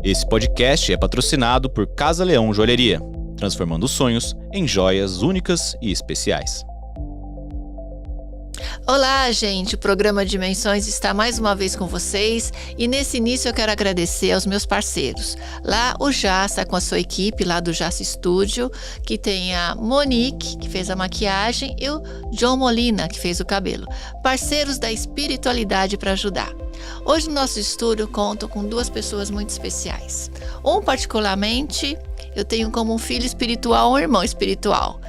Esse podcast é patrocinado por Casa Leão Joalheria, transformando sonhos em joias únicas e especiais. Olá, gente! O programa Dimensões está mais uma vez com vocês e nesse início eu quero agradecer aos meus parceiros. Lá o Já está com a sua equipe, lá do Jace Studio, que tem a Monique, que fez a maquiagem, e o John Molina, que fez o cabelo. Parceiros da espiritualidade para ajudar. Hoje no nosso estúdio conto com duas pessoas muito especiais. Um particularmente, eu tenho como um filho espiritual, um irmão espiritual.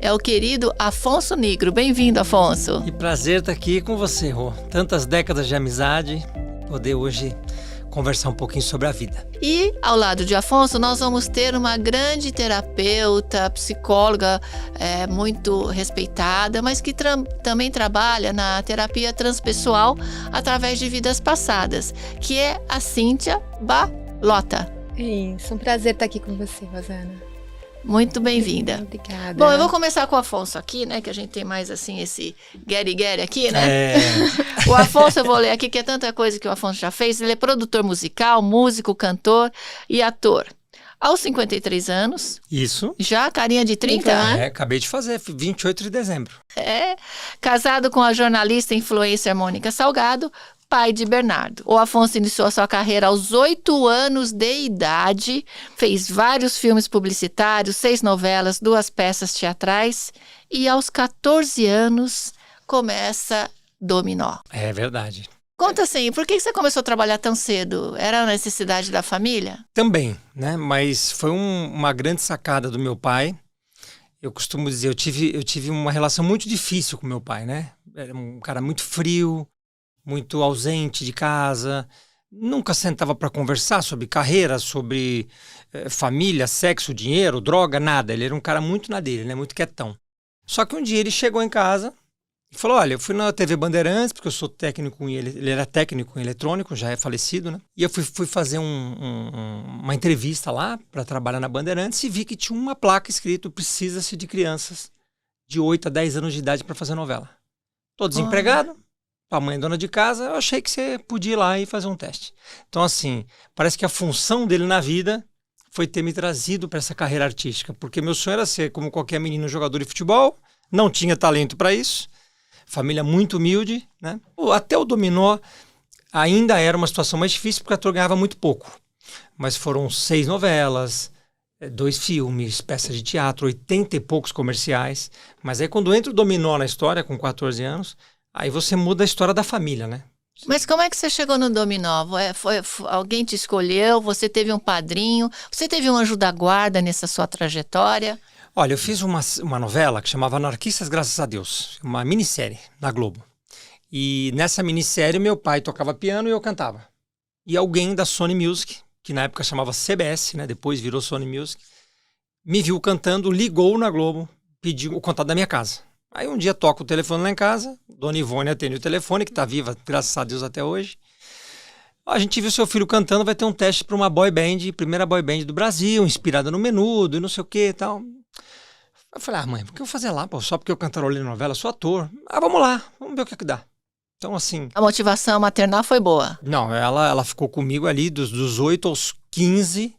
É o querido Afonso Nigro. Bem-vindo, Afonso. Que prazer estar aqui com você, Rô. Tantas décadas de amizade, poder hoje conversar um pouquinho sobre a vida. E ao lado de Afonso, nós vamos ter uma grande terapeuta, psicóloga muito respeitada, mas que também trabalha na terapia transpessoal através de vidas passadas, que é a Cíntia Balota. Isso, um prazer estar aqui com você, Rosana. Muito bem-vinda. Obrigada. Bom, eu vou começar com o Afonso aqui, né? Que a gente tem mais, assim, esse get aqui, né? O Afonso, eu vou ler aqui, que é tanta coisa que o Afonso já fez. Ele é produtor musical, músico, cantor e ator. Aos 53 anos. Isso. Já carinha de 30? Acabei de fazer, 28 de dezembro. Casado com a jornalista e influencer Mônica Salgado, pai de Bernardo. O Afonso iniciou sua carreira aos 8 anos de idade, fez vários filmes publicitários, 6 novelas, 2 peças teatrais e aos 14 anos começa Dominó. É verdade. Conta assim, por que você começou a trabalhar tão cedo? Era a necessidade da família? Também, né? Mas foi uma grande sacada do meu pai. Eu costumo dizer, eu tive uma relação muito difícil com meu pai, né? Era um cara muito frio, muito ausente de casa, nunca sentava para conversar sobre carreira, sobre família, sexo, dinheiro, droga, nada. Ele era um cara muito na dele, né? Muito quietão. Só que um dia ele chegou em casa e falou, olha, eu fui na TV Bandeirantes, porque eu sou técnico ele era técnico em eletrônico, já é falecido, né? E eu fui fazer uma entrevista lá para trabalhar na Bandeirantes e vi que tinha uma placa escrito, precisa-se de crianças de 8 a 10 anos de idade para fazer novela. Tô desempregado. A mãe dona de casa, eu achei que você podia ir lá e fazer um teste. Então, assim, parece que a função dele na vida foi ter me trazido para essa carreira artística, porque meu sonho era ser, como qualquer menino, jogador de futebol, não tinha talento para isso, família muito humilde, né? Até o Dominó ainda era uma situação mais difícil, porque o ator ganhava muito pouco. Mas foram 6 novelas, 2 filmes, peças de teatro, 80 e poucos comerciais. Mas aí quando entra o Dominó na história, com 14 anos... Aí você muda a história da família, né? Mas como é que você chegou no Dominó? Alguém te escolheu? Você teve um padrinho? Você teve um anjo da guarda nessa sua trajetória? Olha, eu fiz uma novela que chamava Anarquistas Graças a Deus, uma minissérie na Globo. E nessa minissérie meu pai tocava piano e eu cantava. E alguém da Sony Music, que na época chamava CBS, né? Depois virou Sony Music, me viu cantando, ligou na Globo, pediu o contato da minha casa. Aí um dia toca o telefone lá em casa, Dona Ivone atende o telefone, que tá viva, graças a Deus, até hoje. A gente viu seu filho cantando, vai ter um teste para uma boy band, primeira boy band do Brasil, inspirada no Menudo e não sei o que e tal. Eu falei, mãe, por que eu vou fazer lá? Pô, só porque eu cantarolei na novela, sou ator. Vamos lá, vamos ver o que dá. Então, assim... A motivação maternal foi boa? Não, ela ficou comigo ali dos 8 aos 15...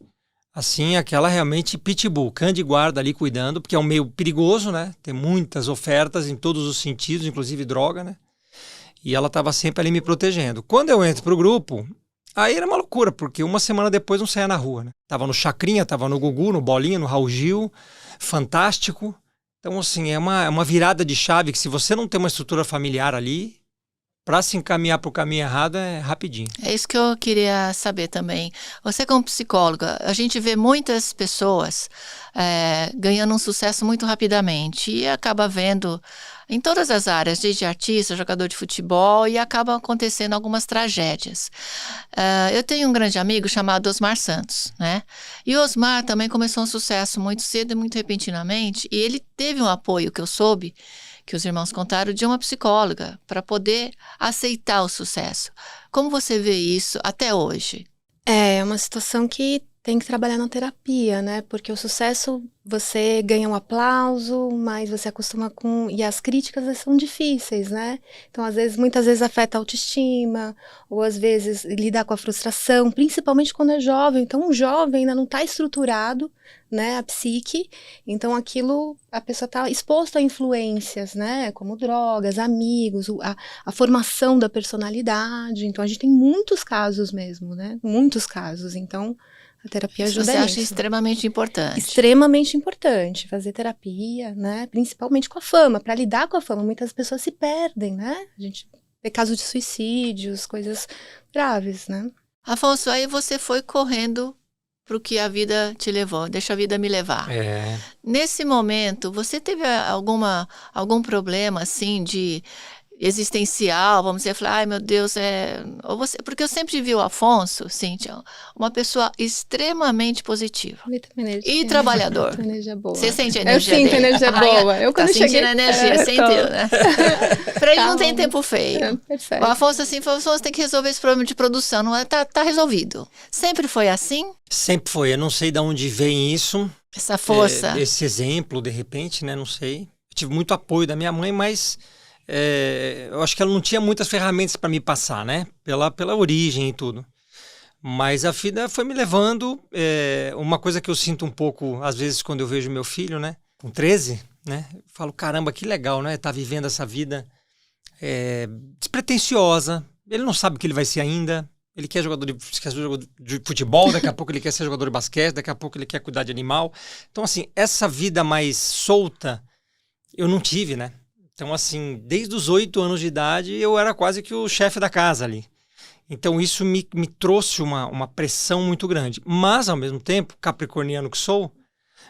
Assim, aquela realmente pitbull, cã de guarda ali cuidando, porque é um meio perigoso, né? Tem muitas ofertas em todos os sentidos, inclusive droga, né? E ela estava sempre ali me protegendo. Quando eu entro pro grupo, aí era uma loucura, porque uma semana depois não saía na rua, né? Tava no Chacrinha, tava no Gugu, no Bolinha, no Raul Gil, Fantástico. Então, assim, é uma virada de chave que se você não tem uma estrutura familiar ali, para se encaminhar para o caminho errado é rapidinho. É isso que eu queria saber também. Você como psicóloga, a gente vê muitas pessoas ganhando um sucesso muito rapidamente e acaba vendo em todas as áreas, desde artista, jogador de futebol, e acabam acontecendo algumas tragédias. Eu tenho um grande amigo chamado Osmar Santos, né? E o Osmar também começou um sucesso muito cedo e muito repentinamente, e ele teve um apoio que eu soube, que os irmãos contaram, de uma psicóloga, para poder aceitar o sucesso. Como você vê isso até hoje? É uma situação que tem que trabalhar na terapia, né? Porque o sucesso, você ganha um aplauso, mas você acostuma com... E as críticas são difíceis, né? Então, muitas vezes afeta a autoestima, ou às vezes lidar com a frustração, principalmente quando é jovem. Então, um jovem ainda não está estruturado, né? A psique. Então, a pessoa está exposta a influências, né? Como drogas, amigos, a formação da personalidade. Então, a gente tem muitos casos mesmo, né? Muitos casos. Então... A terapia ajuda Você acha nisso. extremamente importante. Extremamente importante fazer terapia, né? Principalmente com a fama. Para lidar com a fama, muitas pessoas se perdem, né? A gente vê casos de suicídios, coisas graves, né? Afonso, aí você foi correndo pro que a vida te levou. Deixa a vida me levar. Nesse momento, você teve algum problema, assim, de... existencial, vamos dizer, falar, ai meu Deus, porque eu sempre vi o Afonso, Cíntia, uma pessoa extremamente positiva e trabalhador. Energia boa. Você sente a energia dele? Eu sinto dele? energia boa. Eu quando sentindo cheguei... a energia, sentiu, né? Pra ele não tem tempo feio. Perfeito. O Afonso, assim, falou, você tem que resolver esse problema de produção, não é? Tá resolvido. Sempre foi assim? Sempre foi, eu não sei de onde vem isso. Essa força. Esse exemplo, de repente, né, não sei. Eu tive muito apoio da minha mãe, mas... eu acho que ela não tinha muitas ferramentas para me passar, né? Pela origem e tudo. Mas a vida foi me levando. Uma coisa que eu sinto um pouco, às vezes, quando eu vejo meu filho, né? Com 13, né? Eu falo, caramba, que legal, né? Tá vivendo essa vida despretensiosa. Ele não sabe o que ele vai ser ainda. Ele quer jogador de futebol, daqui a pouco ele quer ser jogador de basquete, daqui a pouco ele quer cuidar de animal. Então, assim, essa vida mais solta, eu não tive, né? Então, assim, desde os 8 anos de idade, eu era quase que o chefe da casa ali. Então, isso me trouxe uma pressão muito grande. Mas, ao mesmo tempo, capricorniano que sou,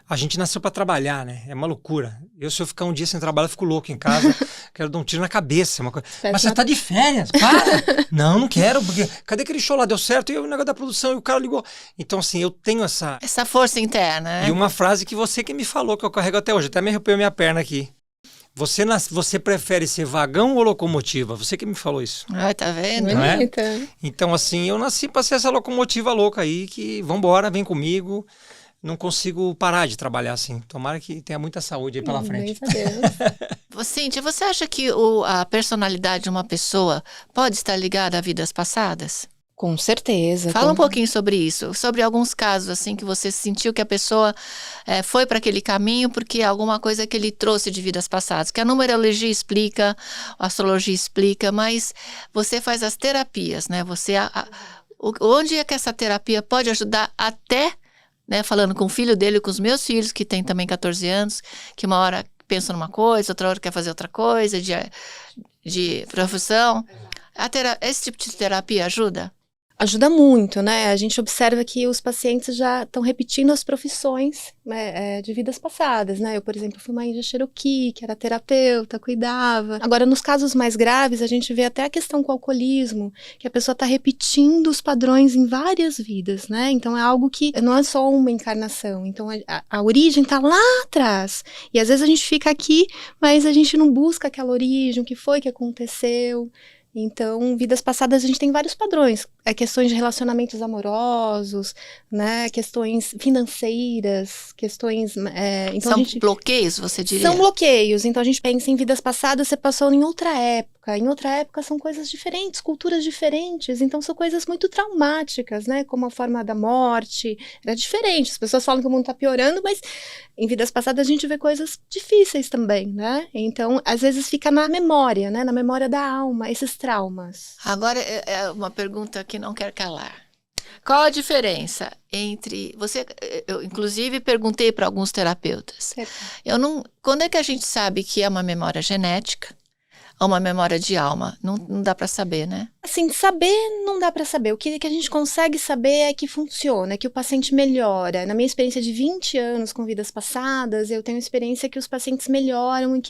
a gente nasceu para trabalhar, né? É uma loucura. Se eu ficar um dia sem trabalhar, eu fico louco em casa. Quero dar um tiro na cabeça. Mas você tá de férias, para! Não quero, porque cadê aquele show lá? Deu certo? E o negócio da produção, e o cara ligou. Então, assim, eu tenho essa força interna, né? E uma frase que você que me falou, que eu carrego até hoje. Até me arrepiou minha perna aqui. Você prefere ser vagão ou locomotiva? Você que me falou isso. Ah, tá vendo? Não é? Então, assim, eu nasci para ser essa locomotiva louca aí, que vambora, vem comigo. Não consigo parar de trabalhar assim. Tomara que tenha muita saúde aí pela frente. Cíntia, você acha que a personalidade de uma pessoa pode estar ligada a vidas passadas? Com certeza. Fala um pouquinho sobre isso, sobre alguns casos assim que você sentiu que a pessoa foi para aquele caminho porque alguma coisa que ele trouxe de vidas passadas, que a numerologia explica, a astrologia explica, mas você faz as terapias, né? Onde é que essa terapia pode ajudar até, né, falando com o filho dele, com os meus filhos, que tem também 14 anos, que uma hora pensa numa coisa, outra hora quer fazer outra coisa, de profissão. Esse tipo de terapia ajuda? Ajuda muito, né? A gente observa que os pacientes já estão repetindo as profissões de vidas passadas, né? Eu, por exemplo, fui uma índia Cherokee, que era terapeuta, cuidava. Agora, nos casos mais graves, a gente vê até a questão com o alcoolismo, que a pessoa está repetindo os padrões em várias vidas, né? Então, é algo que não é só uma encarnação. Então, a origem está lá atrás. E, às vezes, a gente fica aqui, mas a gente não busca aquela origem, o que foi que aconteceu. Então, vidas passadas, a gente tem vários padrões. Questões de relacionamentos amorosos, né? Questões financeiras, questões... então são bloqueios, você diria? São bloqueios. Então, a gente pensa em vidas passadas, você passou em outra época. Em outra época, são coisas diferentes, culturas diferentes. Então, são coisas muito traumáticas, né? Como a forma da morte. Era diferente. As pessoas falam que o mundo está piorando, mas em vidas passadas a gente vê coisas difíceis também, né? Então, às vezes fica na memória, né? Na memória da alma, esses traumas. Agora, é uma pergunta que não quer calar. Qual a diferença entre... Eu, inclusive, perguntei para alguns terapeutas. Quando é que a gente sabe que é uma memória genética ou uma memória de alma? Não dá para saber, né? Assim, saber não dá para saber. O que a gente consegue saber é que funciona, é que o paciente melhora. Na minha experiência de 20 anos com vidas passadas, eu tenho experiência que os pacientes melhoram e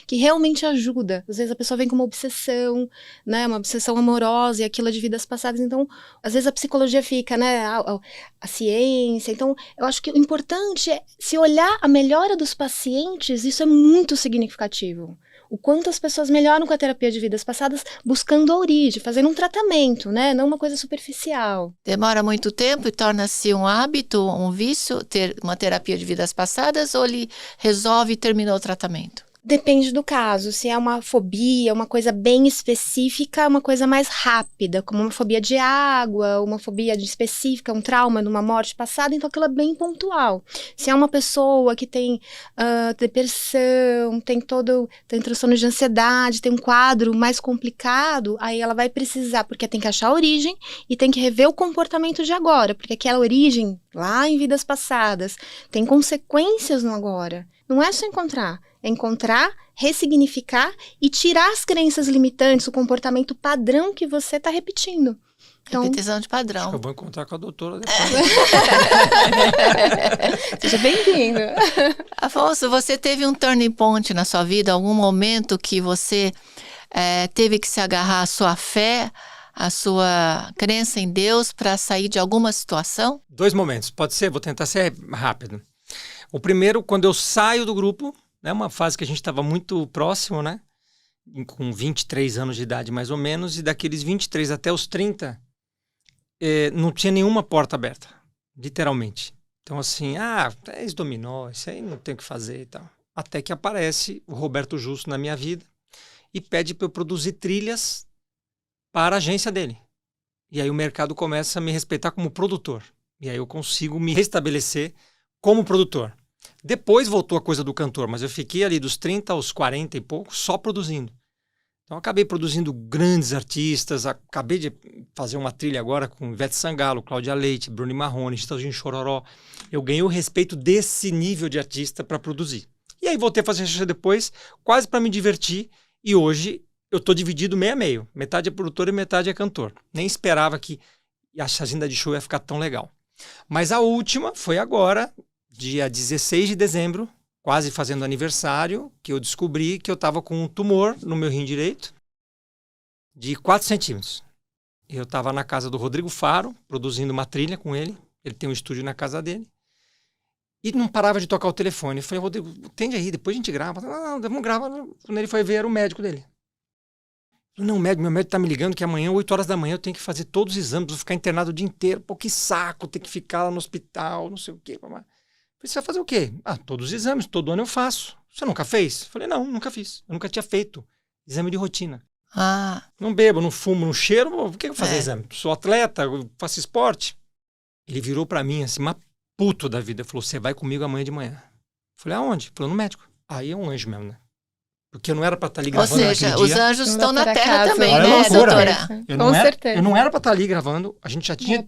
que realmente ajuda. Às vezes a pessoa vem com uma obsessão, né, uma obsessão amorosa e aquilo é de vidas passadas. Então, às vezes a psicologia fica, né, a ciência. Então, eu acho que o importante é se olhar a melhora dos pacientes, isso é muito significativo. O quanto as pessoas melhoram melhoram com a terapia de vidas passadas buscando a origem, fazendo um tratamento, né? Não uma coisa superficial. Demora muito tempo e torna-se um hábito, um vício, ter uma terapia de vidas passadas, ou ele resolve e terminou o tratamento? Depende do caso, se é uma fobia, uma coisa bem específica, uma coisa mais rápida, como uma fobia de água, uma fobia específica, um trauma de uma morte passada, então aquilo é bem pontual. Se é uma pessoa que tem depressão, tem transtorno de ansiedade, tem um quadro mais complicado, aí ela vai precisar, porque tem que achar a origem e tem que rever o comportamento de agora, porque aquela origem, lá em vidas passadas, tem consequências no agora. Não é só encontrar, é encontrar, ressignificar e tirar as crenças limitantes, o comportamento padrão que você está repetindo. Então, Repetição de Acho que padrão. eu vou encontrar com a doutora depois. seja bem-vindo. Afonso, você teve um turning point na sua vida, algum momento que você teve que se agarrar à sua fé, à sua crença em Deus para sair de alguma situação? 2 momentos, pode ser? Vou tentar ser rápido. O primeiro, quando eu saio do grupo, né, uma fase que a gente estava muito próximo, né? Com 23 anos de idade mais ou menos, e daqueles 23 até os 30, não tinha nenhuma porta aberta, literalmente. Então assim, é ex-dominó, isso aí não tem o que fazer e tal. Até que aparece o Roberto Justo na minha vida e pede para eu produzir trilhas para a agência dele. E aí o mercado começa a me respeitar como produtor. E aí eu consigo me restabelecer como produtor. Depois voltou a coisa do cantor, mas eu fiquei ali dos 30 aos 40 e pouco só produzindo. Então acabei produzindo grandes artistas, acabei de fazer uma trilha agora com Ivete Sangalo, Cláudia Leite, Bruno Marrone, Chitãozinho Chororó. Eu ganhei o respeito desse nível de artista para produzir. E aí voltei a fazer isso depois, quase para me divertir, e hoje eu estou dividido meio a meio. Metade é produtor e metade é cantor. Nem esperava que a agenda de show ia ficar tão legal. Mas a última foi agora, dia 16 de dezembro, quase fazendo aniversário, que eu descobri que eu estava com um tumor no meu rim direito de 4 centímetros. Eu estava na casa do Rodrigo Faro, produzindo uma trilha com ele. Ele tem um estúdio na casa dele. E não parava de tocar o telefone. Eu falei, Rodrigo, atende aí, depois a gente grava. Não, vamos gravar. Quando ele foi ver, era o médico dele. Não, meu médico tá me ligando que amanhã, 8 horas da manhã, eu tenho que fazer todos os exames, vou ficar internado o dia inteiro. Pô, que saco, ter que ficar lá no hospital, não sei o quê. Você vai fazer o quê? Todos os exames, todo ano eu faço. Você nunca fez? Falei, não, nunca fiz. Eu nunca tinha feito exame de rotina. Não bebo, não fumo, não cheiro, por que eu vou fazer exame? Sou atleta, eu faço esporte. Ele virou pra mim, assim, uma puto da vida. Falou, você vai comigo amanhã de manhã. Falei, aonde? Falou, no médico. Aí é um anjo mesmo, né? Porque eu não era pra estar ali gravando naquele dia. Ou seja, os anjos estão na Terra casa. também, Olha a né, loucura. doutora? Com certeza. Eu não era pra estar ali gravando. A gente já tinha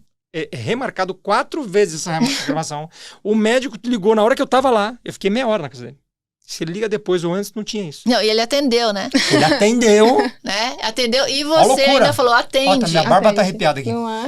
remarcado 4 vezes essa gravação. O médico ligou na hora que eu tava lá. Eu fiquei meia hora na casa dele. Se ele liga depois ou antes, não tinha isso. Não, e ele atendeu, né? Ele atendeu. Né? Atendeu e Ó, você loucura. ainda falou, atende. Minha barba tá arrepiada aqui. Não é?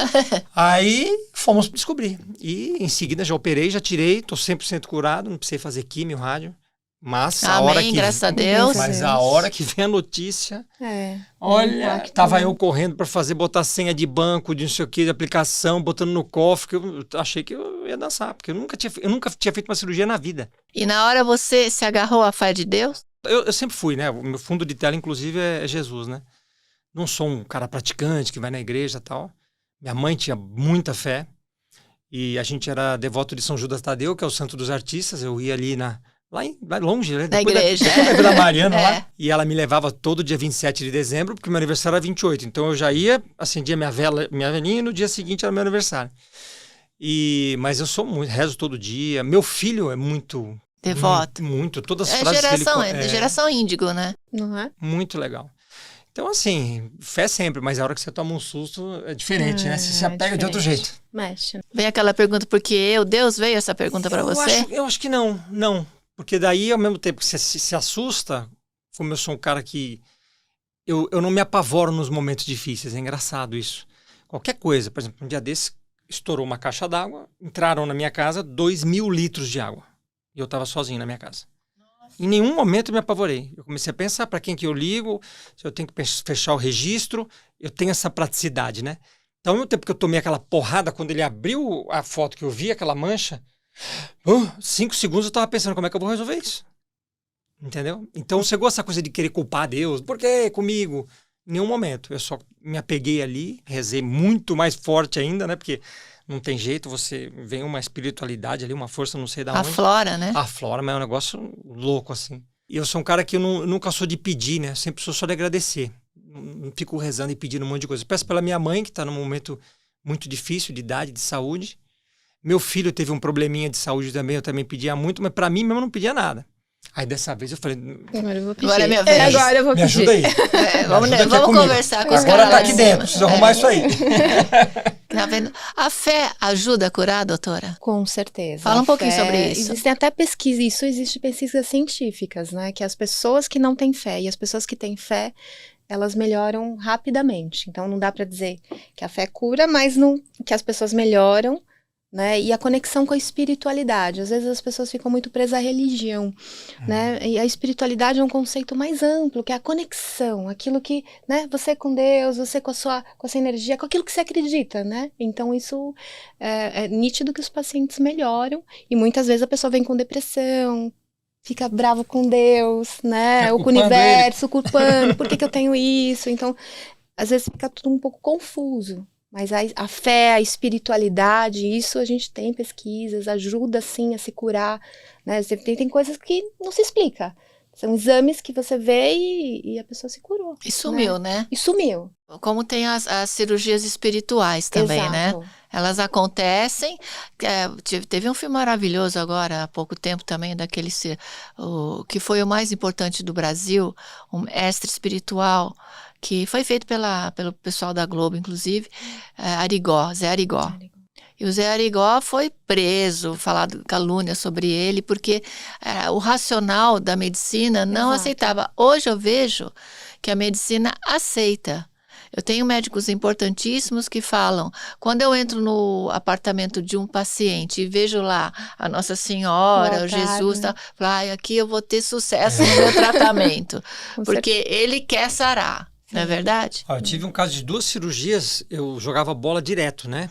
Aí fomos descobrir. E em seguida já operei, já tirei, tô 100% curado, não precisei fazer químio, rádio. Mas a hora que graças a Deus. Mas a hora que vem a notícia, É. olha, tava eu correndo para botar senha de banco, de não sei o que, de aplicação, botando no cofre, que eu achei que eu ia dançar, porque eu nunca tinha feito uma cirurgia na vida. E na hora você se agarrou à fé de Deus? Eu sempre fui, né? O meu fundo de tela, inclusive, é Jesus, né? Não sou um cara praticante que vai na igreja e tal. Minha mãe tinha muita fé e a gente era devoto de São Judas Tadeu, que é o santo dos artistas. Eu ia ali lá longe, né? Na igreja. Depois da Vila Mariana lá. É. E ela me levava todo dia 27 de dezembro, porque meu aniversário era 28. Então eu já ia, acendia minha velinha e no dia seguinte era meu aniversário. Mas eu sou muito, rezo todo dia. Meu filho é muito... Devoto. Muito. Todas as frases que ele... Geração índigo, né? Não é? Muito legal. Então, assim, fé sempre, mas a hora que você toma um susto é diferente, né? Você se apega de outro jeito. Mexe. Vem aquela pergunta, porque Deus veio essa pergunta pra você? Eu acho que não. Porque daí, ao mesmo tempo que você se assusta, como eu sou um cara que... Eu não me apavoro nos momentos difíceis, é engraçado isso. Qualquer coisa, por exemplo, um dia desse, estourou uma caixa d'água, entraram na minha casa 2.000 litros de água. E eu estava sozinho na minha casa. Nossa. Em nenhum momento eu me apavorei. Eu comecei a pensar para quem que eu ligo, se eu tenho que fechar o registro, eu tenho essa praticidade, né? Então, ao mesmo tempo que eu tomei aquela porrada, quando ele abriu a foto que eu vi, aquela mancha, 5 segundos eu estava pensando, como é que eu vou resolver isso? entendeu? Então chegou essa coisa de querer culpar Deus, por que comigo? Em nenhum momento, eu só me apeguei ali, rezei muito mais forte ainda, né, porque não tem jeito, você vem uma espiritualidade ali, uma força, não sei da onde. Aflora, né? Aflora, mas é um negócio louco, assim. E eu sou um cara que eu nunca sou de pedir, né, sempre sou só de agradecer. Não fico rezando e pedindo um monte de coisa. Peço pela minha mãe, que está num momento muito difícil de idade, de saúde. Meu filho teve um probleminha de saúde também, eu também pedia muito, mas para mim mesmo eu não pedia nada. Aí dessa vez eu falei... Agora eu vou pedir. Agora é minha vez. Agora eu vou Me pedir. ajuda aí. Vamos conversar com os caras. Agora tá lá aqui em dentro, cima. preciso arrumar isso aí. Tá vendo? A fé ajuda a curar, doutora? Com certeza. Fala um A pouquinho fé- sobre isso. Existem até pesquisas, isso existe pesquisas científicas, né? Que as pessoas que não têm fé e as pessoas que têm fé, elas melhoram rapidamente. Então não dá para dizer que a fé cura, mas não, que as pessoas melhoram, né? E a conexão com a espiritualidade. Às vezes as pessoas ficam muito presas à religião, né? E a espiritualidade é um conceito mais amplo, que é a conexão, aquilo que, né? Você com Deus, você com a sua energia, com aquilo que você acredita, né? Então isso é nítido que os pacientes melhoram e muitas vezes a pessoa vem com depressão, fica bravo com Deus, né? Fica Ou com o culpando universo, culpando, por que eu tenho isso? Então, às vezes fica tudo um pouco confuso. Mas a fé, a espiritualidade, isso a gente tem pesquisas, ajuda sim a se curar, né? Tem coisas que não se explica. São exames que você vê e a pessoa se curou. E sumiu, né? E sumiu. Como tem as cirurgias espirituais também, né? Exato. Elas acontecem. Teve um filme maravilhoso agora, há pouco tempo também, daquele que foi o mais importante do Brasil, um mestre espiritual, que foi feito pelo pessoal da Globo, inclusive, Zé Arigó. E o Zé Arigó foi preso, falado calúnia sobre ele, porque o racional da medicina não Exato. aceitava. Hoje eu vejo que a medicina aceita. Eu tenho médicos importantíssimos que falam, quando eu entro no apartamento de um paciente e vejo lá a Nossa Senhora, o Jesus, tá, falo, aqui eu vou ter sucesso no meu tratamento, Com porque ele quer sarar, não é verdade? Eu tive um caso de 2 cirurgias, eu jogava bola direto, né?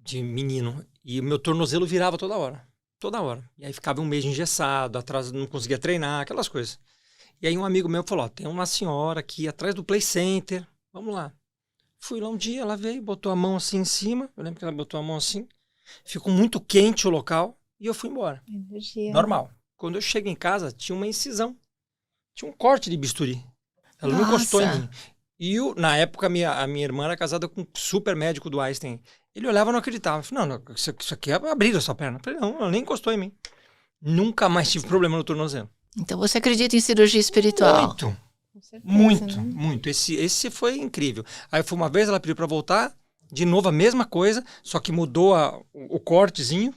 De menino. E o meu tornozelo virava toda hora. Toda hora. E aí ficava um mês engessado, atrás não conseguia treinar, aquelas coisas. E aí um amigo meu falou, tem uma senhora aqui atrás do Play Center, vamos lá. Fui lá um dia, ela veio, botou a mão assim em cima, eu lembro que ela botou a mão assim, ficou muito quente o local e eu fui embora. Energia. Normal. Quando eu chego em casa, tinha uma incisão. Tinha um corte de bisturi. Ela não Nossa. encostou em mim. E na época, a minha irmã era casada com um super médico do Einstein. Ele olhava e não acreditava. Eu falei, não, isso aqui é abrir a sua perna. Eu falei, não, ela nem encostou em mim. Nunca mais tive problema no tornozelo. Então você acredita em cirurgia espiritual? Muito, Com certeza, muito, né? muito. Esse foi incrível. Aí foi uma vez, ela pediu pra voltar, de novo a mesma coisa, só que mudou o cortezinho.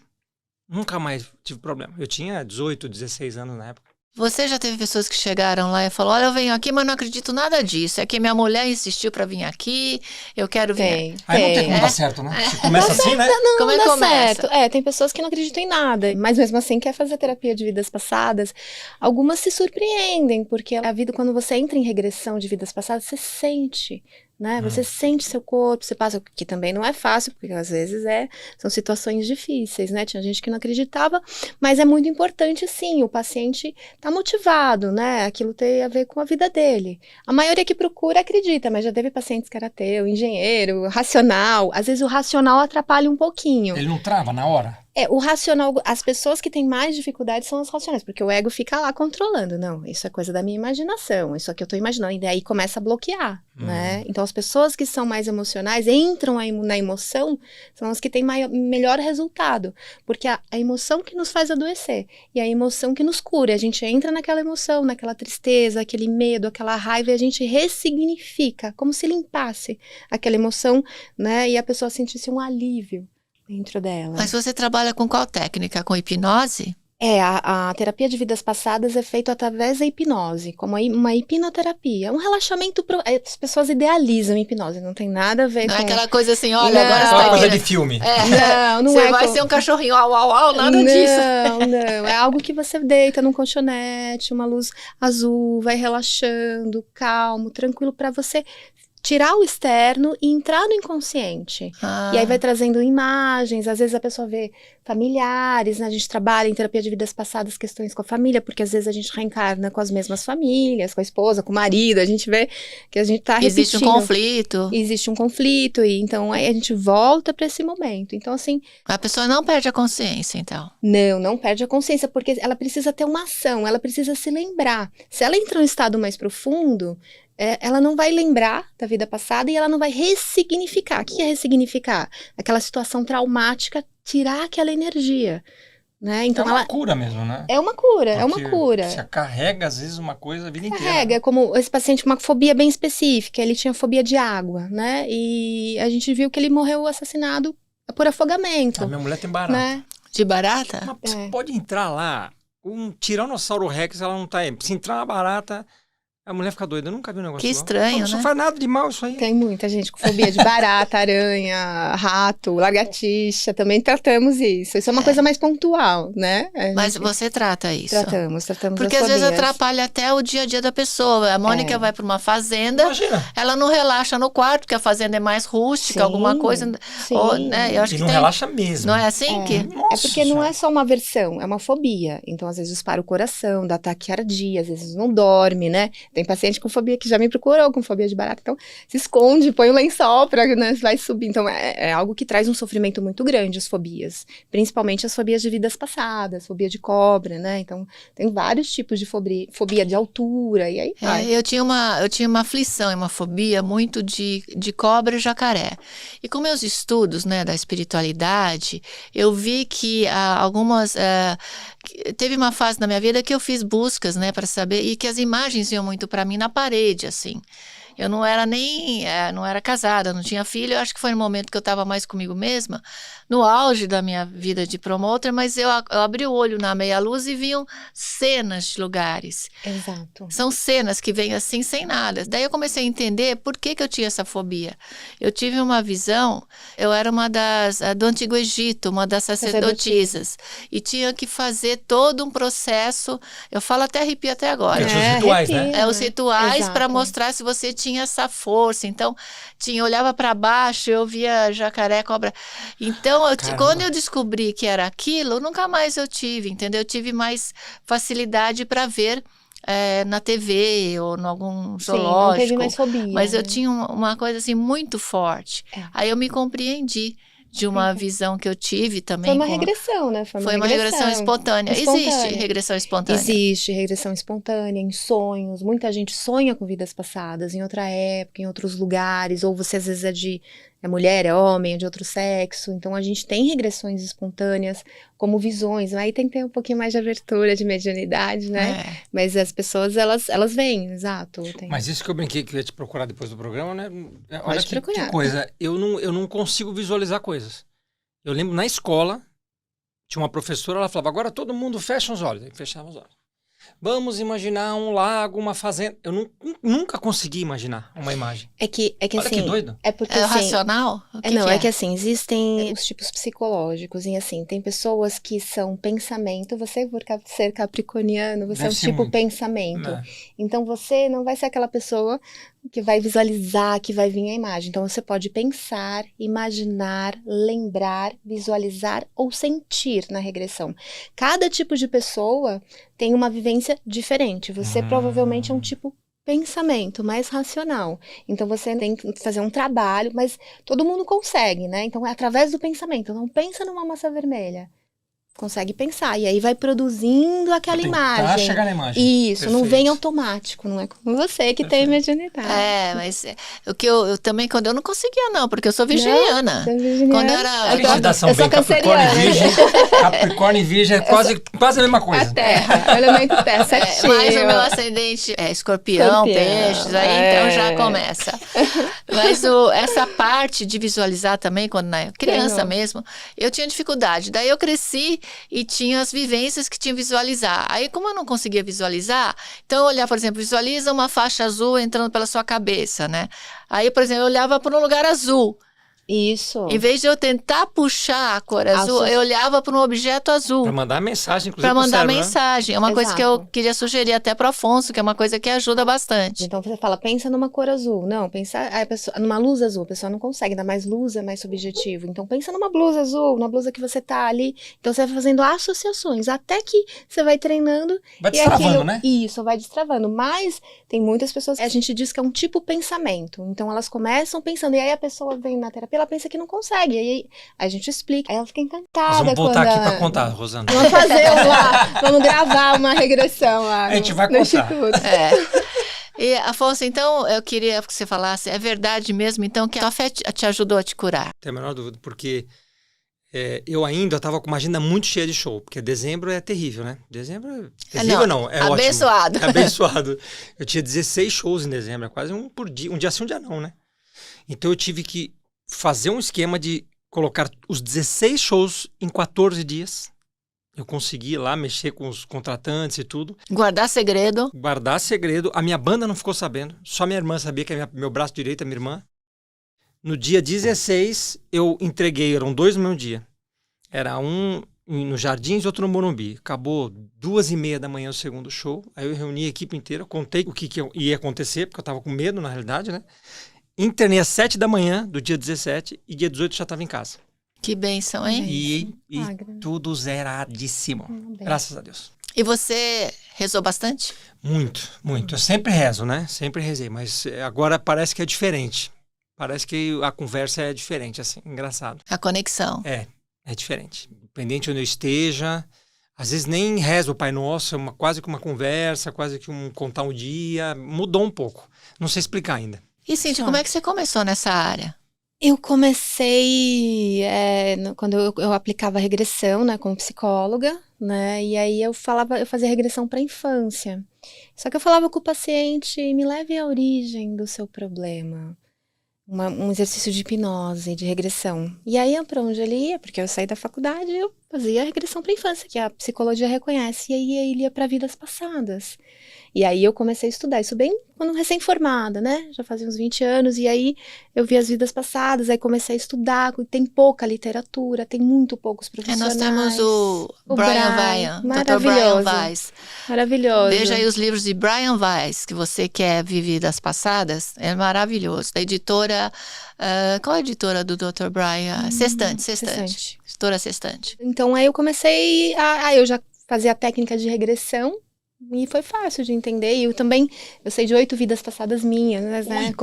Nunca mais tive problema. Eu tinha 18, 16 anos na época. Você já teve pessoas que chegaram lá e falaram, olha, eu venho aqui, mas não acredito nada disso. É que minha mulher insistiu para vir aqui, eu quero vir. Tem. Aí não tem como É. dar certo, né? Você começa assim, né? Não, Como é que dá começa? certo. Tem pessoas que não acreditam em nada, mas mesmo assim quer fazer terapia de vidas passadas. Algumas se surpreendem, porque a vida, quando você entra em regressão de vidas passadas, você sente, né? Você sente seu corpo, você passa, que também não é fácil, porque às vezes são situações difíceis, né? Tinha gente que não acreditava, mas é muito importante, sim, o paciente tá motivado, né? Aquilo tem a ver com a vida dele. A maioria que procura acredita, mas já teve pacientes que era ateu, engenheiro, racional. Às vezes o racional atrapalha um pouquinho. Ele não trava na hora? O racional, as pessoas que têm mais dificuldade são as racionais, porque o ego fica lá controlando. Não, isso é coisa da minha imaginação, isso aqui eu tô imaginando, e daí começa a bloquear, né? Então as pessoas que são mais emocionais, entram na emoção, são as que têm melhor resultado, porque a emoção que nos faz adoecer, e a emoção que nos cura, a gente entra naquela emoção, naquela tristeza, aquele medo, aquela raiva, e a gente ressignifica, como se limpasse aquela emoção, né? E a pessoa sentisse um alívio dentro dela. Mas você trabalha com qual técnica? Com hipnose? A terapia de vidas passadas é feita através da hipnose, como uma hipnoterapia. Um relaxamento. As pessoas idealizam hipnose, não tem nada a ver Não com. é aquela coisa assim, olha, Não. agora você É uma tá coisa querendo- de filme. Não Você é. vai ser um cachorrinho, au, au, au, nada não, disso. Não, é algo que você deita num colchonete, uma luz azul, vai relaxando, calmo, tranquilo, para você tirar o externo e entrar no inconsciente. Ah. E aí vai trazendo imagens, às vezes a pessoa vê familiares, né? A gente trabalha em terapia de vidas passadas, questões com a família, porque às vezes a gente reencarna com as mesmas famílias, com a esposa, com o marido, a gente vê que a gente tá repetindo. Existe um conflito. Existe um conflito, e então aí a gente volta para esse momento. Então, assim... A pessoa não perde a consciência, então. Não perde a consciência, porque ela precisa ter uma ação, ela precisa se lembrar. Se ela entrar em um estado mais profundo, ela não vai lembrar da vida passada e ela não vai ressignificar. O que é ressignificar? Aquela situação traumática, tirar aquela energia, né? Então é uma cura mesmo, né? É uma cura, Você carrega, às vezes, uma coisa a vida inteira. Carrega, como esse paciente com uma fobia bem específica, ele tinha fobia de água, né? E a gente viu que ele morreu assassinado por afogamento. A minha mulher tem barata. Né? De barata? Mas você pode entrar lá, um Tiranossauro Rex, ela não tá aí. Se entrar uma barata... A mulher fica doida, eu nunca vi um negócio Que estranho, Não né? faz nada de mal isso aí. Tem muita gente com fobia de barata, aranha, rato, lagartixa, também tratamos isso. Isso é uma coisa mais pontual, né? Mas você trata isso? Tratamos Porque as às vezes fobias. atrapalha até o dia a dia da pessoa. A Mônica vai para uma fazenda, Imagina. ela não relaxa no quarto, porque a fazenda é mais rústica, Sim, alguma coisa. sim. Ou, né, eu acho E que não relaxa mesmo. Não é assim que... Nossa porque não Senhora. é só uma aversão, é uma fobia. Então, às vezes, dispara o coração, dá taquicardia, às vezes não dorme, né? Tem paciente com fobia que já me procurou com fobia de barata, então se esconde, põe um lençol pra, né, vai subir. Então, é algo que traz um sofrimento muito grande, as fobias. Principalmente as fobias de vidas passadas, fobia de cobra, né? Então, tem vários tipos de fobia de altura, e aí vai. Eu tinha uma aflição e uma fobia muito de cobra e jacaré. E com meus estudos, né, da espiritualidade, eu vi que teve uma fase na minha vida que eu fiz buscas, né, para saber, e que as imagens iam muito para mim na parede, assim. Eu não era não era casada, não tinha filho, eu acho que foi no momento que eu estava mais comigo mesma, no auge da minha vida de promotor, mas eu abri o olho na meia-luz e viam cenas de lugares. Exato. São cenas que vêm assim, sem nada. Daí eu comecei a entender por que eu tinha essa fobia. Eu tive uma visão, eu era do Antigo Egito, uma das sacerdotisas, e tinha que fazer todo um processo, eu falo até arrepio até agora. Os rituais, né? Os rituais para Exato. mostrar se você tinha essa força. Então, eu olhava para baixo, eu via jacaré, cobra. Então, quando eu descobri que era aquilo, nunca mais eu tive, entendeu? Eu tive mais facilidade para ver na TV ou em algum zoológico. Não teve mais fobia. Mas eu né? tinha uma coisa assim muito forte. Aí eu me compreendi de uma visão que eu tive também. Foi uma regressão, né? Foi uma regressão espontânea. Existe regressão espontânea? Existe regressão espontânea em sonhos. Muita gente sonha com vidas passadas em outra época, em outros lugares. Ou você às vezes é mulher, é homem, é de outro sexo. Então a gente tem regressões espontâneas como visões. Aí tem que ter um pouquinho mais de abertura, de mediunidade, né? Mas as pessoas, elas vêm, exato. Mas isso que eu brinquei que eu ia te procurar depois do programa, né? Olha Pode procurar. Que coisa. Eu não consigo visualizar coisas. Eu lembro na escola, tinha uma professora, ela falava, agora todo mundo fecha os olhos. Aí fechava os olhos. Vamos imaginar um lago, uma fazenda. Eu nunca consegui imaginar uma imagem. É que Olha assim... que doido. É porque, É assim, racional? É que assim, existem os tipos psicológicos, e assim, tem pessoas que são pensamento, você por ser capricorniano, você Deve é um ser tipo muito. pensamento. É. Então você não vai ser aquela pessoa que vai visualizar, que vai vir a imagem. Então você pode pensar, imaginar, lembrar, visualizar ou sentir na regressão. Cada tipo de pessoa tem uma vivência diferente. Você provavelmente é um tipo pensamento mais racional. Então você tem que fazer um trabalho, mas todo mundo consegue, né? Então é através do pensamento. Não pensa numa massa vermelha. Consegue pensar. E aí vai produzindo aquela imagem. Chegar na imagem. Isso, não vem automático. Não é como você que tem mediunidade. Mas o que eu também, quando eu não conseguia não, porque eu sou virginiana. Você é virginiana. Quando eu era... Olha que eu sou Capricórnio e canceriana. Virgem. Capricórnio e Virgem é quase a mesma coisa. A terra, o elemento terra, certinho. Mas o meu ascendente é escorpião, peixes, aí então já começa. Mas essa parte de visualizar também, quando na criança mesmo, eu tinha dificuldade. Daí eu cresci e tinha as vivências que tinha que visualizar. Aí, como eu não conseguia visualizar, então eu olhava, por exemplo, visualiza uma faixa azul entrando pela sua cabeça, né? Aí, por exemplo, eu olhava para um lugar azul. Isso. Em vez de eu tentar puxar a cor azul, eu olhava para um objeto azul. Para mandar mensagem, inclusive. Para mandar pro cérebro, mensagem. É uma coisa que eu queria sugerir até para o Afonso, que é uma coisa que ajuda bastante. Então você fala, pensa numa cor azul. Não, pensa a pessoa, numa luz azul. A pessoa não consegue, ainda mais luz é mais subjetivo. Então pensa numa blusa azul, numa blusa que você tá ali. Então você vai fazendo associações, até que você vai treinando. Vai destravando, né? Isso, vai destravando. Mas tem muitas pessoas, a gente diz que é um tipo pensamento. Então elas começam pensando, e aí a pessoa vem na terapia, ela pensa que não consegue. E aí a gente explica, aí ela fica encantada. Nós vamos voltar aqui para contar, Rosana. Vamos fazer vamos gravar uma regressão lá. A gente vai no contar. Instituto. E, Afonso, então, eu queria que você falasse, é verdade mesmo, então, que a fé te ajudou a te curar? Não tem a menor dúvida, porque eu estava com uma agenda muito cheia de show, porque dezembro é terrível, né? Dezembro é terrível, não, é abençoado. Ótimo. É abençoado. Eu tinha 16 shows em dezembro, é quase um por dia, um dia sim, um dia não, né? Então eu tive que fazer um esquema de colocar os 16 shows em 14 dias. Eu consegui ir lá mexer com os contratantes e tudo. Guardar segredo. Guardar segredo. A minha banda não ficou sabendo. Só minha irmã sabia, que é meu braço direito, a minha irmã. No dia 16, eu entreguei, eram 2 no mesmo dia. Era um no Jardins e outro no Morumbi. Acabou 2h30 da manhã o segundo show. Aí eu reuni a equipe inteira, contei o que ia acontecer, porque eu tava com medo, na realidade, né? Internei às 7 da manhã do dia 17 e dia 18 já estava em casa. Que bênção, hein? E tudo zeradíssimo. Graças a Deus. E você rezou bastante? Muito, muito. Eu sempre rezo, né? Sempre rezei, mas agora parece que é diferente. Parece que a conversa é diferente, assim, engraçado. A conexão. É diferente. Independente onde eu esteja, às vezes nem rezo o Pai Nosso, é quase que uma conversa, quase que contar um dia. Mudou um pouco. Não sei explicar ainda. E, Cíntia, como é que você começou nessa área? Eu comecei quando eu aplicava regressão, né, como psicóloga, né, e aí eu fazia regressão para a infância. Só que eu falava com o paciente, me leve à origem do seu problema. Um exercício de hipnose, de regressão. E aí, para onde ele ia, porque eu saí da faculdade, eu fazia a regressão para a infância, que a psicologia reconhece, e aí ele ia para vidas passadas. E aí eu comecei a estudar, isso bem quando recém-formada, né? Já fazia uns 20 anos, e aí eu vi as vidas passadas, aí comecei a estudar, tem pouca literatura, tem muito poucos profissionais. Nós temos o Brian Weiss, Dr. Brian Weiss. Maravilhoso. Veja aí os livros de Brian Weiss, que você quer ver vidas passadas, é maravilhoso. Da editora, qual é a editora do Dr. Brian? Sextante. Editora Sextante. Então aí eu comecei, eu já fazia a técnica de regressão, e foi fácil de entender. E eu sei de 8 vidas passadas minhas, né?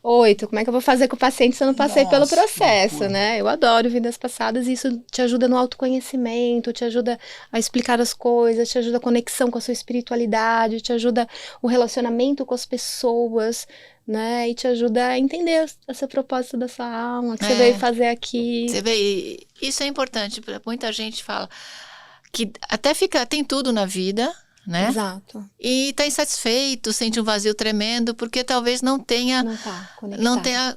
8. Como é que eu vou fazer com o paciente se eu não passei pelo processo, né? Eu adoro vidas passadas e isso te ajuda no autoconhecimento, te ajuda a explicar as coisas, te ajuda a conexão com a sua espiritualidade, te ajuda o relacionamento com as pessoas, né? E te ajuda a entender o seu propósito da sua alma, o que você veio fazer aqui. Você vê, isso é importante. Muita gente fala que até tem tudo na vida, né? Exato. E está insatisfeito, sente um vazio tremendo, porque talvez não tenha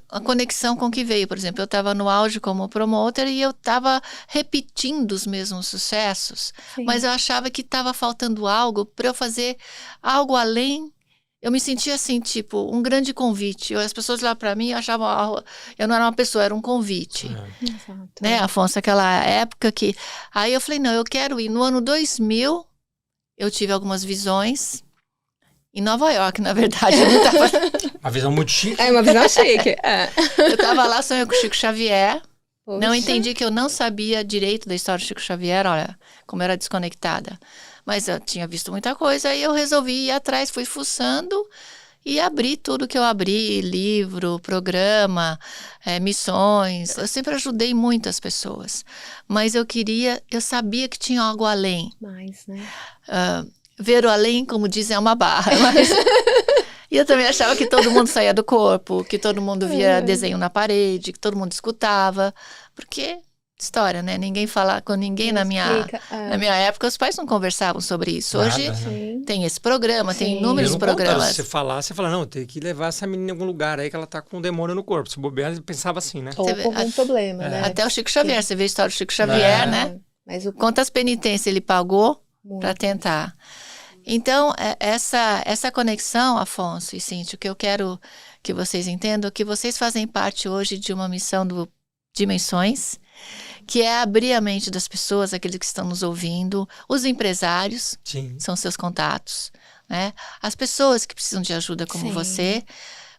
a conexão com o que veio. Por exemplo, eu estava no auge como promotor e eu estava repetindo os mesmos sucessos, mas eu achava que estava faltando algo para eu fazer algo além. Eu me sentia assim, tipo, um grande convite. As pessoas lá para mim achavam, eu não era uma pessoa, era um convite. Exato. Né, Afonso, aquela época que... Aí eu falei, não, eu quero ir. No ano 2000... Eu tive algumas visões em Nova York, na verdade. Uma visão muito chique. Uma visão chique. Eu estava lá, sonhei com o Chico Xavier. Poxa. Não entendi que eu não sabia direito da história do Chico Xavier, olha, como eu era desconectada. Mas eu tinha visto muita coisa, aí eu resolvi ir atrás, fui fuçando e abri tudo que eu abri, livro, programa, missões. Eu sempre ajudei muitas pessoas, mas eu sabia que tinha algo além. Mais, né? Ver o além, como dizem, é uma barra. Mas... E eu também achava que todo mundo saía do corpo, que todo mundo via desenho na parede, que todo mundo escutava, porque... História, né? Ninguém fala com ninguém na minha época, os pais não conversavam sobre isso. Hoje tem esse programa, tem inúmeros programas. Se você fala, não, tem que levar essa menina em algum lugar aí que ela tá com um demônio no corpo. Se bobear, ele pensava assim, né? Ou com algum problema, né? Até o Chico Xavier, você vê a história do Chico Xavier, né? Mas quantas penitências ele pagou para tentar. Então, essa conexão, Afonso e Cíntia, o que eu quero que vocês entendam, que vocês fazem parte hoje de uma missão do dimensões, que é abrir a mente das pessoas, aqueles que estão nos ouvindo, os empresários, Sim. são seus contatos, né? As pessoas que precisam de ajuda como Sim. você,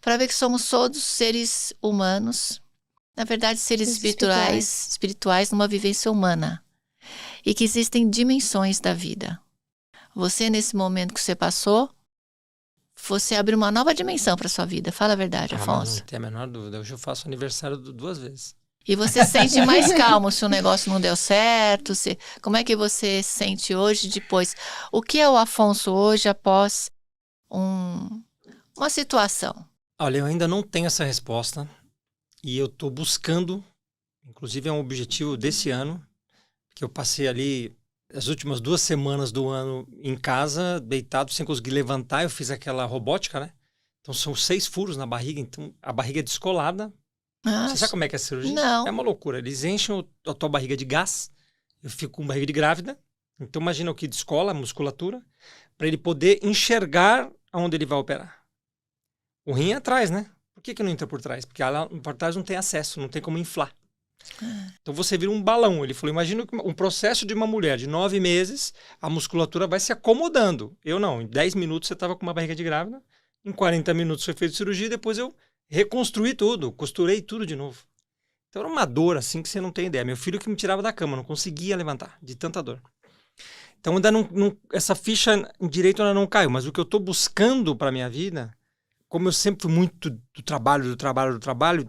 para ver que somos todos seres humanos, na verdade seres espirituais numa vivência humana, e que existem dimensões da vida. Você, nesse momento que você passou, você abriu uma nova dimensão para sua vida. Fala a verdade, Afonso. Não tem a menor dúvida. Hoje eu faço aniversário 2 vezes. E você se sente mais calmo se o negócio não deu certo? Como é que você se sente hoje, depois? O que é o Afonso hoje após uma situação? Olha, eu ainda não tenho essa resposta e eu estou buscando, inclusive é um objetivo desse ano, que eu passei ali as últimas 2 semanas do ano em casa, deitado, sem conseguir levantar. Eu fiz aquela robótica, né? Então são 6 furos na barriga, então a barriga é descolada. Você sabe como é que é a cirurgia? Não. É uma loucura. Eles enchem a tua barriga de gás, eu fico com barriga de grávida. Então imagina o que descola a musculatura, para ele poder enxergar aonde ele vai operar. O rim é atrás, né? Por que não entra por trás? Porque lá por trás não tem acesso, não tem como inflar. Então você vira um balão. Ele falou, imagina um processo de uma mulher de 9 meses, a musculatura vai se acomodando. Eu não, em 10 minutos você estava com uma barriga de grávida, em 40 minutos foi feita cirurgia, depois eu reconstruí tudo, costurei tudo de novo. Então era uma dor assim que você não tem ideia. Meu filho que me tirava da cama, não conseguia levantar, de tanta dor. Então ainda não essa ficha em direito ainda não caiu, mas o que eu estou buscando para minha vida, como eu sempre fui muito do trabalho,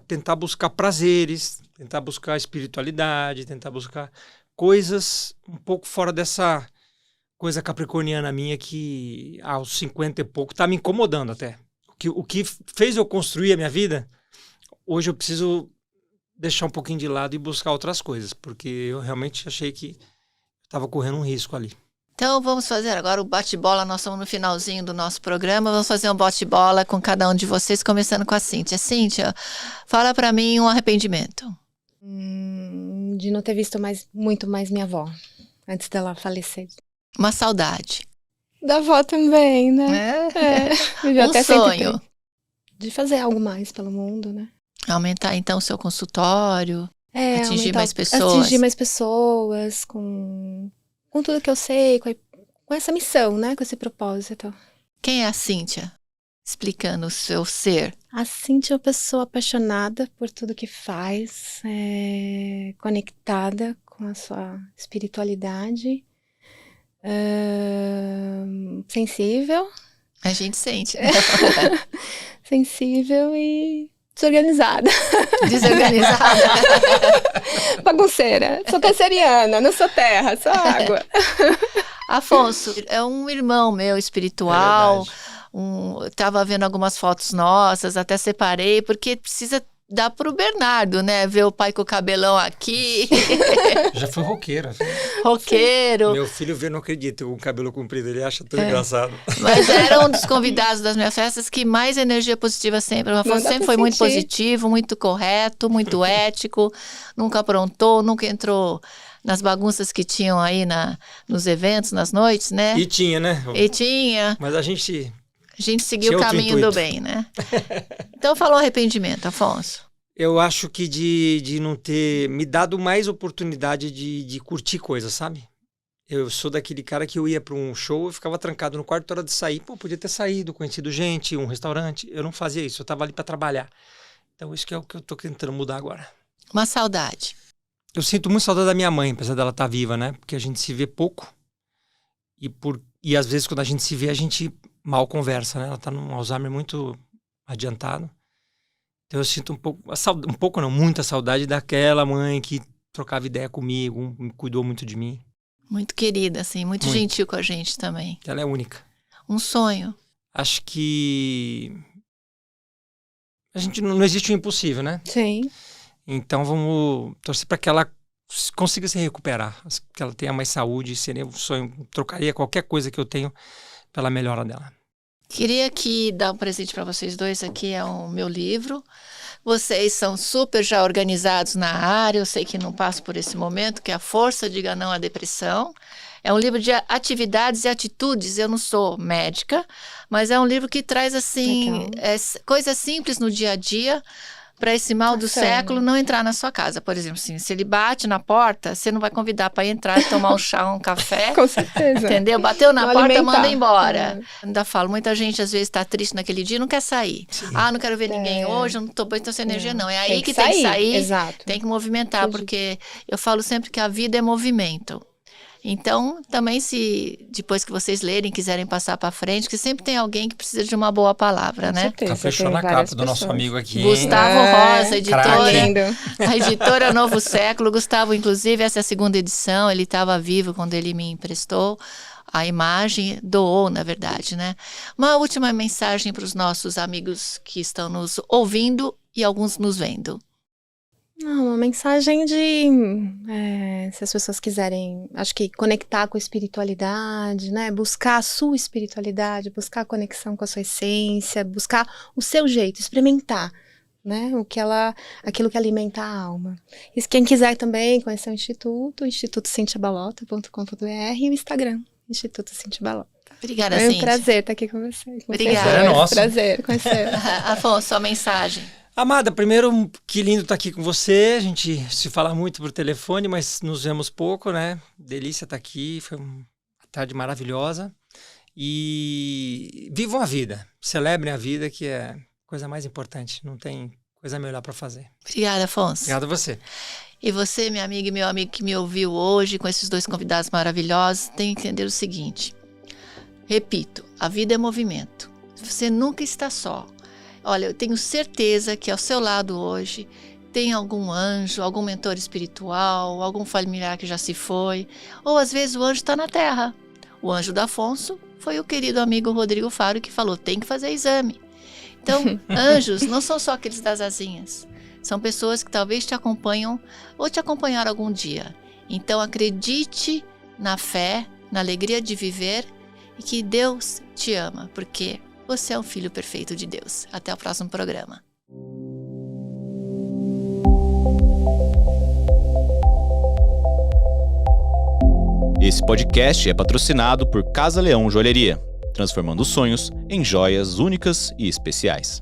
tentar buscar prazeres, tentar buscar espiritualidade, tentar buscar coisas um pouco fora dessa coisa capricorniana minha que aos 50 e pouco está me incomodando até. O que fez eu construir a minha vida, hoje eu preciso deixar um pouquinho de lado e buscar outras coisas, porque eu realmente achei que estava correndo um risco ali. Então vamos fazer agora o bate-bola. Nós estamos no finalzinho do nosso programa. Vamos fazer um bate-bola com cada um de vocês, começando com a Cíntia. Cíntia, fala para mim um arrependimento. De não ter visto muito mais minha avó, antes dela falecer. Uma saudade. Da avó também, né? Um até sonho. De fazer algo mais pelo mundo, né? Aumentar então o seu consultório, atingir mais pessoas. Atingir mais pessoas com tudo que eu sei, com essa missão, né? Com esse propósito. Quem é a Cíntia? Explicando o seu ser. A Cíntia é uma pessoa apaixonada por tudo que faz, conectada com a sua espiritualidade, sensível. A gente sente, né? Sensível e desorganizada. Desorganizada. Bagunceira. Sou canceriana, não sou terra, sou água. Afonso, é um irmão meu espiritual. Tava vendo algumas fotos nossas, até separei, porque precisa dar pro Bernardo, né? Ver o pai com o cabelão aqui. Já foi roqueiro. Roqueiro. Meu filho vê, não acredita, com o cabelo comprido, ele acha tudo engraçado. Mas era um dos convidados das minhas festas que mais energia positiva sempre. O Afonso sempre foi muito positivo, muito correto, muito ético, nunca aprontou, nunca entrou nas bagunças que tinham aí nos eventos, nas noites, né? E tinha, né? E tinha. Mas a gente seguiu o caminho do bem, né? Então falou arrependimento, Afonso. Eu acho que de não ter me dado mais oportunidade de curtir coisas, sabe? Eu sou daquele cara que eu ia para um show e ficava trancado no quarto, hora de sair. Pô, podia ter saído, conhecido gente, um restaurante. Eu não fazia isso, eu tava ali para trabalhar. Então isso que é o que eu tô tentando mudar agora. Uma saudade. Eu sinto muito saudade da minha mãe, apesar dela estar viva, né? Porque a gente se vê pouco. E às vezes quando a gente se vê, a gente mal conversa, né? Ela tá num Alzheimer muito adiantado. Então eu sinto muita saudade daquela mãe que trocava ideia comigo, cuidou muito de mim. Muito querida, assim, muito gentil com a gente também. Ela é única. Um sonho. Acho que a gente não existe o impossível, né? Sim. Então vamos torcer para que ela consiga se recuperar, que ela tenha mais saúde, seria um sonho, trocaria qualquer coisa que eu tenho pela melhora dela. Queria dar um presente para vocês dois. Aqui é o meu livro. Vocês são super já organizados na área, eu sei que não passo por esse momento, que é A Força Diga Não à Depressão. É um livro de atividades e atitudes. Eu não sou médica, mas é um livro que traz assim coisas simples no dia a dia, para esse mal do Certo. século não entrar na sua casa. Por exemplo, assim, se ele bate na porta, você não vai convidar para entrar, tomar um chá, um café. Com certeza. Entendeu? Bateu na Não porta, alimentar. manda embora. Ainda falo, muita gente às vezes está triste naquele dia e não quer sair. Não quero ver ninguém hoje, eu não estou bem com essa energia, não. É aí que tem que sair, Exato. tem que movimentar, porque eu falo sempre que a vida é movimento. Então, também se depois que vocês lerem, quiserem passar para frente, que sempre tem alguém que precisa de uma boa palavra, Com né? certeza. Caprichou tem na várias capa do nosso pessoas. amigo aqui. hein? Gustavo Rosa, editora. Lindo. A editora Novo Século. Gustavo, inclusive, essa é a segunda edição. Ele estava vivo quando ele me emprestou a imagem, doou, na verdade, né? Uma última mensagem para os nossos amigos que estão nos ouvindo e alguns nos vendo. Uma mensagem de, se as pessoas quiserem, acho que conectar com a espiritualidade, né? Buscar a sua espiritualidade, buscar a conexão com a sua essência, buscar o seu jeito, experimentar, né? Aquilo que alimenta a alma. E quem quiser também conhecer o Instituto, institutocintiabalota.com.br e o Instagram, Instituto Cintia Balota. Obrigada, Foi um Cíntia. prazer estar aqui com você. Obrigada. É nosso. Prazer conhecer. Afonso, sua mensagem. Amada, primeiro, que lindo estar aqui com você. A gente se fala muito por telefone, mas nos vemos pouco, né? Delícia estar aqui, foi uma tarde maravilhosa. E vivam a vida, celebrem a vida, que é a coisa mais importante. Não tem coisa melhor para fazer. Obrigada, Afonso. Obrigado a você. E você, minha amiga e meu amigo que me ouviu hoje, com esses dois convidados maravilhosos, tem que entender o seguinte. Repito, a vida é movimento. Você nunca está só. Olha, eu tenho certeza que ao seu lado hoje tem algum anjo, algum mentor espiritual, algum familiar que já se foi, ou às vezes o anjo está na terra. O anjo do Afonso foi o querido amigo Rodrigo Faro que falou, tem que fazer exame. Então, anjos não são só aqueles das asinhas, são pessoas que talvez te acompanham ou te acompanharam algum dia. Então, acredite na fé, na alegria de viver e que Deus te ama, porque você é um filho perfeito de Deus. Até o próximo programa. Esse podcast é patrocinado por Casa Leão Joalheria, transformando sonhos em joias únicas e especiais.